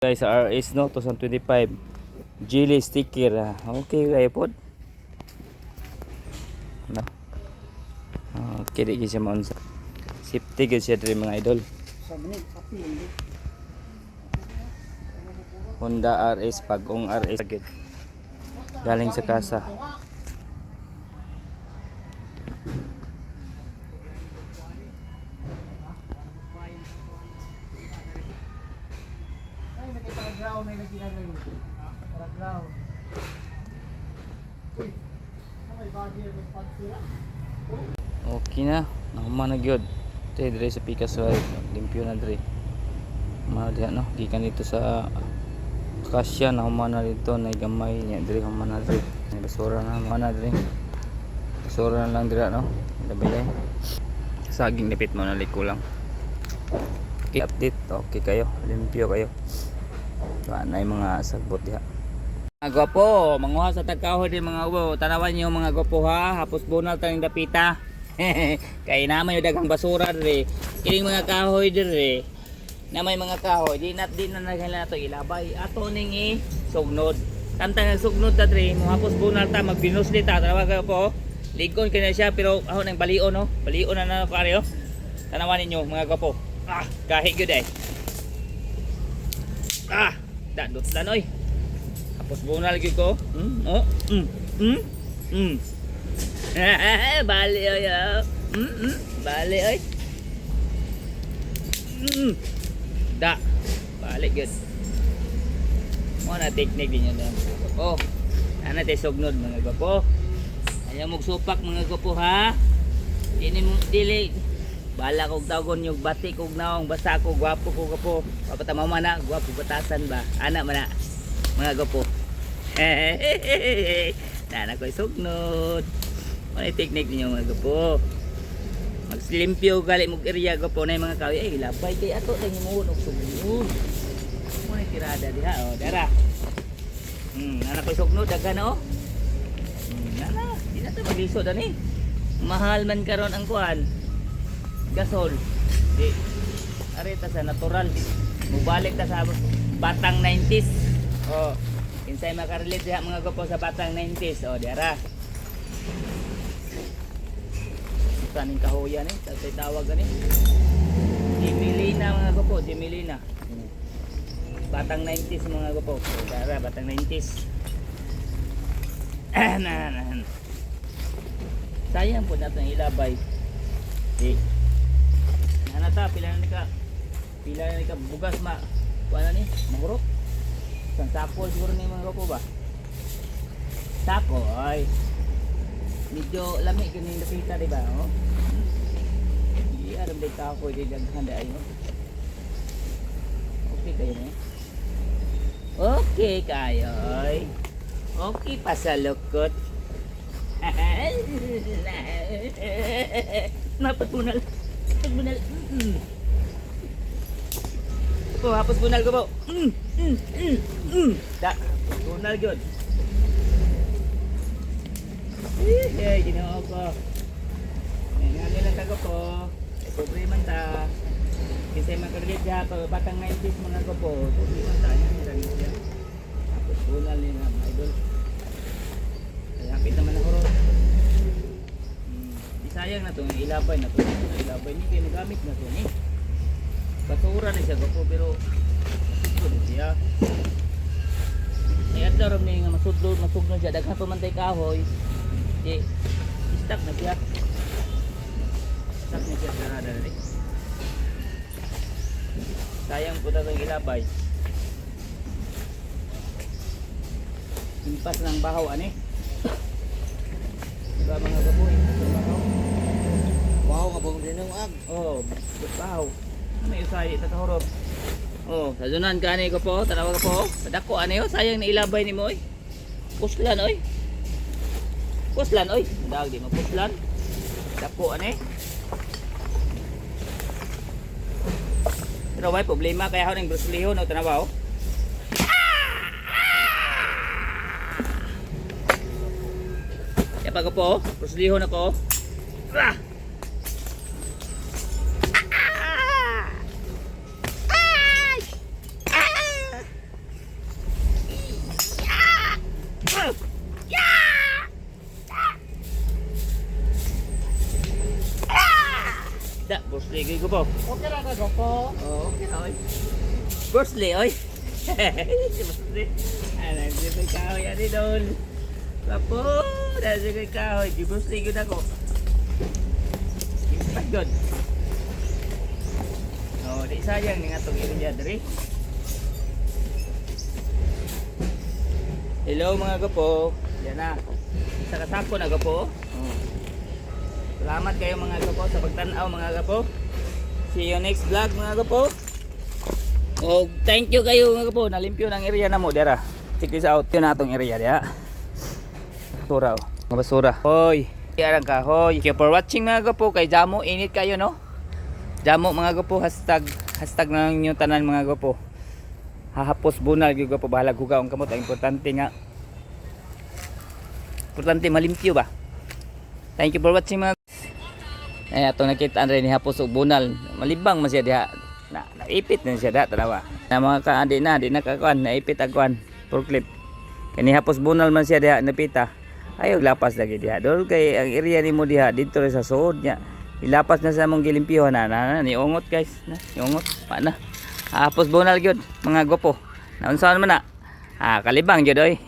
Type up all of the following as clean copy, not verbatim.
Guys, RS no 2025 Geely sticker. Okay kayo pod. No. Okay, di siya mo unsa. Safety gyud siya diri mga idol. Honda RS, pagong RS gyud. Galing sa kasa. Okay na, nahuman na gyud. Tay dire sa Picasso, limpyo na dire. Mao diha no, gikan dito sa Acacia, nahuman na dito, na gamay niya dire, human na dire. May basura na, human na dire. Basura na lang dire no. Labi-labi. Saging nipit mo na liko lang. Okay, update. Okay kayo, limpyo kayo. Wala yung mga sagbot diha. Mga gwapo, manguha sa tagkahoy din mga ubo. Tanawan niyo mga gwapo ha, hapos bunal tayong dapita. Kaya naman yung dagang basura dire. Kining mga kahoy dire. Na may mga kahoy, di na naghala to ilabay. Ato ning sugnod. Tantang sugnod ta dire, mo hapos bunal ta magbinusli ta. Tanawa kayo po. Ligon kanya siya pero aho nang balion no. Balion na pare oh. Tanawan ninyo mga gwapo. Kahit gyud eh. Dadot lan oy. Hapos bunal gyud ko. Bali oy. Bali oy. Da. Balik gyud. Mo na technique din yan. Oh. Ana tay sugnod mga gwapo. Ayaw mong supak mga gwapo ha. Dili bala kog tagon yung batik kog naong basta ko gwapo ko gwapo. Papatamaw man na gwapo batasan ba. Ana man na mga gwapo. Na ko'y sugnod. Ano yung technique niyo mga gwapo? Magslimpyo gali mong area gwapo na yung mga kawi. Ay labay kay ato lang yung muhon og sugnod. Ano yung tirada diha o. Dara. Nana ko'y sugnod. Daga na o. Nana. Di na ito maglisod ani. Mahal man karon ang kuhan. Gasol. Di. Arita sa natural. Mubalik ta sa batang 90s. Oh. Insay makarelate diha mga gwapo sa batang 90s. Oh, diara. Kaning kahoyan eh, tatay tawag gani. Dimilina mga gwapo, Dimilina. Batang 90s mga gwapo. Diara, batang 90s. Sayang po natin ilabay. Di. Nanata, pila na ka bugas kuana ni, mahurot. Isang sapol siguro ni mga gwapo ba? Sako, ay. Medyo lamig yun yung napita, diba? Oh? Iya, alam din ka ako, hindi naghanda ayo. Okay kayo na eh. Okay kayo. Okay pa sa lukot. Mapagpunal. Pagpunal. Oh, hapos bunal ko po. Da, bunal yun. Ginawa ko. Ngayon nilang tago ko. Pobre man ta. Kasi makarelate siya pag batang 90s mga ko po. Pobre man ta. Yan siya. Hapos bunal nila mga idol. Hapit naman ako ron. Sayang na ito. Ilabay na ito. Ilabay niya kayo magamit na ito. Basura na siya gwapo pero masudlod siya. Ay at darom niya nga masudlod siya. Daghan pamantay kahoy. Di stuck na siya. Stuck na siya sa radar rin. Sayang po na itong ilabay. Impas ng bahaw ani. Diba mga baboy? Bahaw nga bang din yung ag? Oo, bahaw. May usay tatahorop. Oh, sadunan ka ani ko po, tanawa ko po. Padako ani oh, sayang na ilabay ni mo oy. Puslan oy. Puslan oy. Dag di mo puslan. Dako ani. Pero may problema kaya ako ng bruslihon o tanawa oh. Yapa ko po, bruslihon ako. Sige po. Okay lang ka po. Oo, okay na, oy. Bruce Lee, oy. Si Bruce Lee. Ano, si may kahoy, ano doon. Kapo, dahil si may kahoy. Si Bruce Lee, yun ako. Impact yun. Oh, di sayang nga itong area diri. Hello mga gapo. Yan na. Isa kasako na gapo. Salamat kayo mga gapo sa pagtanaw mga gapo. See you next vlog mga gapo. Oh, thank you kayo mga gapo. Nalimpyo ng area na mo dira. Check this out. Yun na itong area diha. Basura oh. Mga basura. Hoy. Yarang ka. Hoy. Thank you for watching mga gapo. Kay Jamo init kayo no. Jamo mga gapo. Hashtag na yung tanan mga gapo. Hahapos bunal gyud gapo. Bahala hugaw ang kamot. Ang importante nga. Importante malimpyo ba. Thank you for watching mga. Ay atong nakita rin ni hapos ug bunal. Malibang man siya diha. Naipit na siya diha tanawa. Na mga kaandi na di nakakuan naipit agwan. Forklift. Kani hapos bunal man siya diha napita. Ayaw lapas lagi diha. Dol kay ang area nimo diha dito rin sa suod niya. Ilapas na sa mong gilimpyo na niungot guys. Niungot pa na. Hapos bunal gyud mga gopo. Naunsaon man na? Kalibang gyud oy.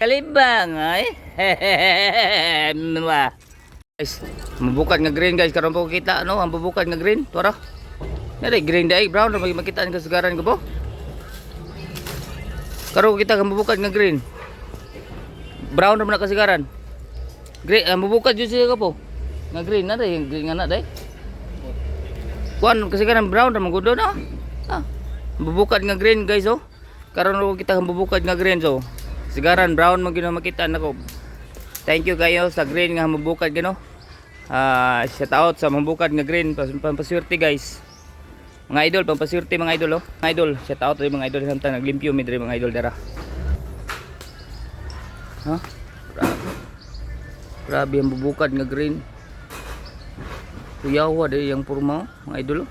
Kalibang ay. Guys, mabukad nga green guys karon po kita ano ang bubukad nga green. Tara. Nari green dai brown ra makita ang kasagaran ko po. Karon kita ang bubukad nga green. Brown ra man kasagaran. Green ang bubukad jud siya ko po. Nga green na dai green nga na dai. Kuan kasagaran brown ra man gud no. Bubukad nga green guys oh. Karon ro kita ang bubukad nga green so. Sigaran brown man gyud makita nako. Thank you kayo sa green nga mabukad gino. Shout out sa mabukad nga green pampaswerte guys. Mga idol pampaswerte mga idol oh. Mga idol shout out sa mga idol samtang naglimpyo mi diri mga idol dara. Ha? Grabe ang bubukad nga green. Kuyawa dai yang porma mga idol oh.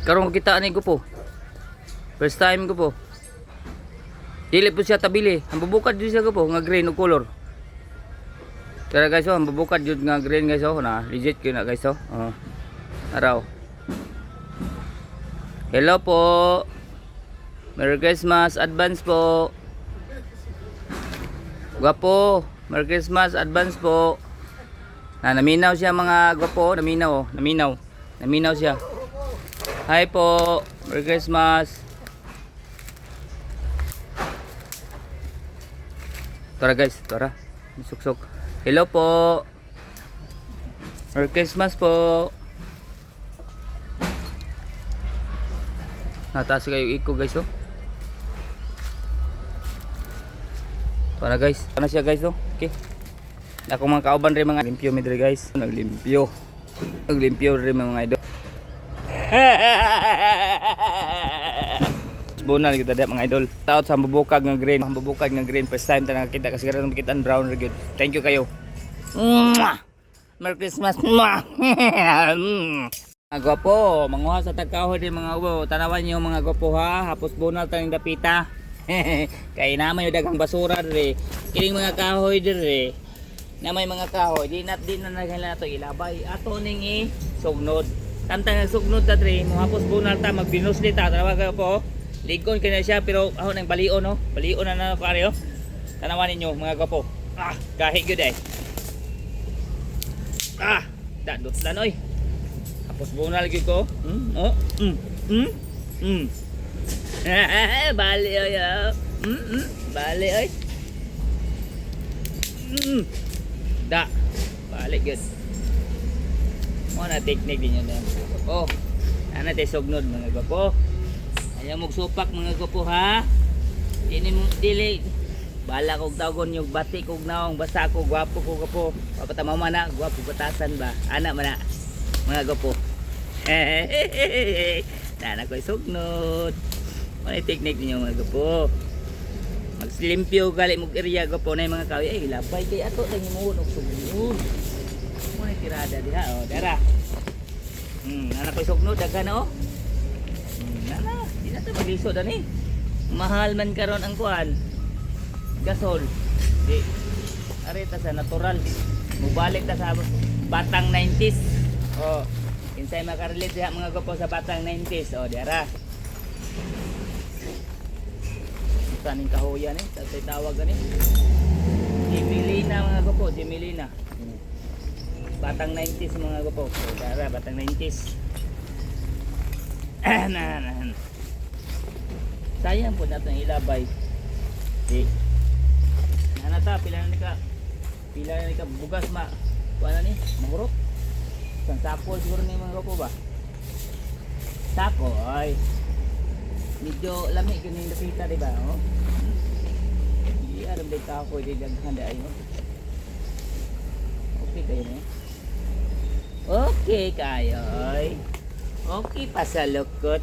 Karon kita ani ko po. First time ko po. Dili po siya tabili. Ang bubukad jud siya ko po nga green og color. Tara guys oh, ang bubukad jud nga green guys oh na legit ko na guys oh. Araw. Hello po. Merry Christmas advance po. Gwapo. Merry Christmas advance po. Naminaw siya mga gwapo, naminaw oh, naminaw. Naminaw siya. Hi po. Merry Christmas. Tara guys, tara. Suksok. Hello po. Merry Christmas po. Nataas kayo iko guys oh. Tara guys. Ano siya guys oh. Okay. Ako mga kauban rin mga limpyo mi diri guys. Naglimpyo. Naglimpyo rin mga idol. Bunal kita dia mga idol. Taot sa bubukag nga green. Ang bubukag nga green first time ta nakita kasi karon makita ang brown ra gyud. Thank you kayo. Merry Christmas. Mga gwapo, manguha sa tagkahoy din mga ubo. Tanawan niyo mga gwapo ha. Hapos bunal taning dapita. Kay naman yung dagang basura dire. Kining mga kahoy dire. Na may mga kahoy, di na naghala to ilabay. Ato ning sugnod. Tantang sugnod ta dire, mo hapos bunal ta magbinos di ta. Tawag po. Ligon kanya siya pero ako nang balion no. Balion na pare oh. Tanawan ninyo mga gwapo. Gahi gyud eh. Dadot lan oy. Hapos bunal gyud ko. Bali oy. Bali oy. Da. Balik gyud. Mo na technique din yun. Oh. Ana tay sugnod mga gwapo. Ayaw mong supak mga gwapo ha. Dili. Bala kog tagon yung bati kog naong basta ko gwapo ko gwapo. Papatama man na gwapo batasan ba. Ana man na mga gwapo. Nana ko'y sugnod. Ano yung technique ninyo mga gwapo. Magsilimpyo gali mong area gwapo na yung mga kawi. Ay labay kay ato lang himuhon og sugnod. Ano yung tirada diha o. Dara. Nana ko'y sugnod. Daga na o. Nana. Di na ito maglisod ani. Mahal man karon ang kuan. Gasol. Di. Arita sa natural. Mubalik ta sa batang 90s. Oh, kinsay makarelate diha mga gwapo sa batang 90s. Oh, diara. Kaning kahuyan eh, tatay tawag ani. Jimilina mga gwapo, Jimilina. Batang 90s mga gwapo. So, diara batang 90s. Sayang po natin ilabay. Di. Nanata pila na ni ka bugas ma. Kuana ni, mahurot. Isang sako siguro ni mga gwapo ba? Sako ay. Medyo lamig yun yung nakita, diba? Oh? Hindi alam din ka ako, hindi daghan dahil. Okay kayo na. Okay kayo. Okay pa sa lukot.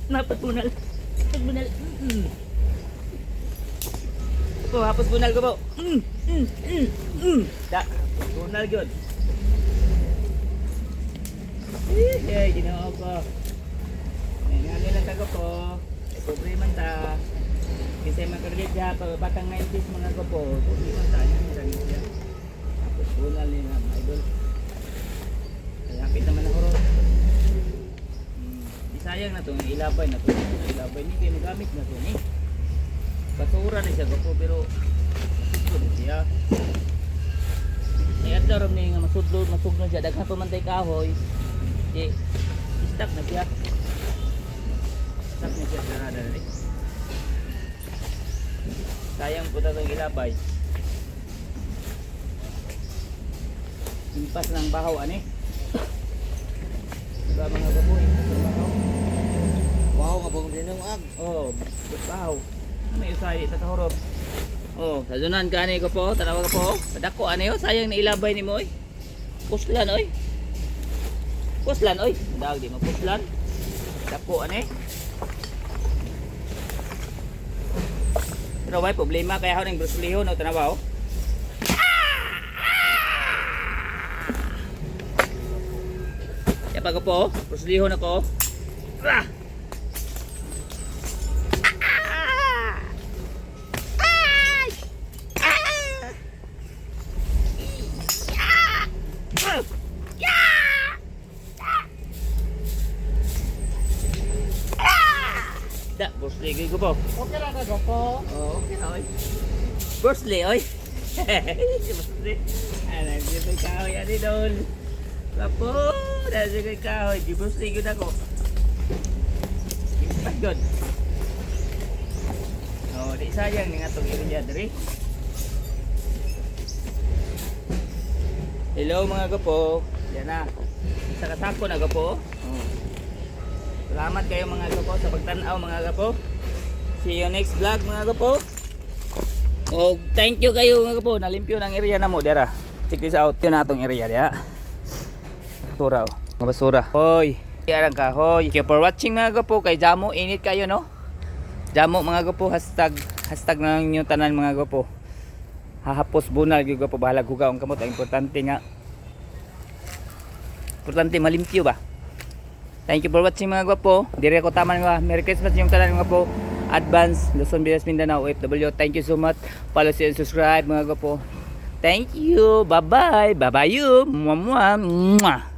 Napagpunal. Pagpunal. Ito, hapos bunal ko po. Da, bunal yun. Eh, ginawa ko. Ngayon lang tago po. May problema ta. Kasi makarelit siya. Batang 90s mga ko po. Problema ta. Yan lang siya. Tapos bunal nila mga idol. Kaya hapit naman ako ron. Di sayang na ito. Ilabay na ito. Ilabay ni kayo magamit na ito. Basura na siya ko pero masudlo na siya. Ay at daram niya nga masudlo siya. Daghan pamantay kahoy. Stuck na siya. Stuck na siya sa radar eh. Sayang po itong ilabay. Impas ng bahaw ani. Diba mga gaboy? Bahaw. Wow, kabong din ng ag. Oh, bahaw. May usay sa kahurot. Oh, sadunan ka ani ko po. Tanawa ka po. Padako ani oh. Sayang na ilabay ni mo oy. Puslan oy. Puslan oy. Dawag di mo puslan. Dako ani. Pero may problema kaya ako ng bruslihon o tanawa oh. Kaya pag po, bruslihon ako. Ah! Da, Brusley ko po. Okay lang ka po. Oh, okay oy. Brusley oy. Brusley. Ano, di ba kahoy ani dol? Lapo, dahil kay kahoy, di Brusley gud ako. Impat gud. Oh, di sayang ni atong area diri. Hello mga gapo. Yan na. Isa kasako na gapo. Oh. Salamat kayo mga gapo sa pagtanaw mga gapo. See you next vlog mga gapo. Oh, thank you kayo mga gapo. Nalimpyo ng area na mo dira. Check this out. Yun natong area dia. Basura oh. Mga basura. Hoy. Yarang ka. Hoy. Thank you for watching mga gapo. Kay Jamo init kayo no. Jamo mga gapo. Hashtag ng inyong tanan mga gapo. Hahapos bunal gyud gapo. Bahala gugaw ang kamot. Ang importante nga. Importante malimpyo ba. Thank you for watching mga gwapo. Dire ko taman nga. Merry Christmas yung tanan mga gwapo. Advance Luzon, Visayas, Mindanao, OFW. Thank you so much. Follow and subscribe mga gwapo. Thank you. Bye bye. Bye bye you. Mwah mwah. Mwah.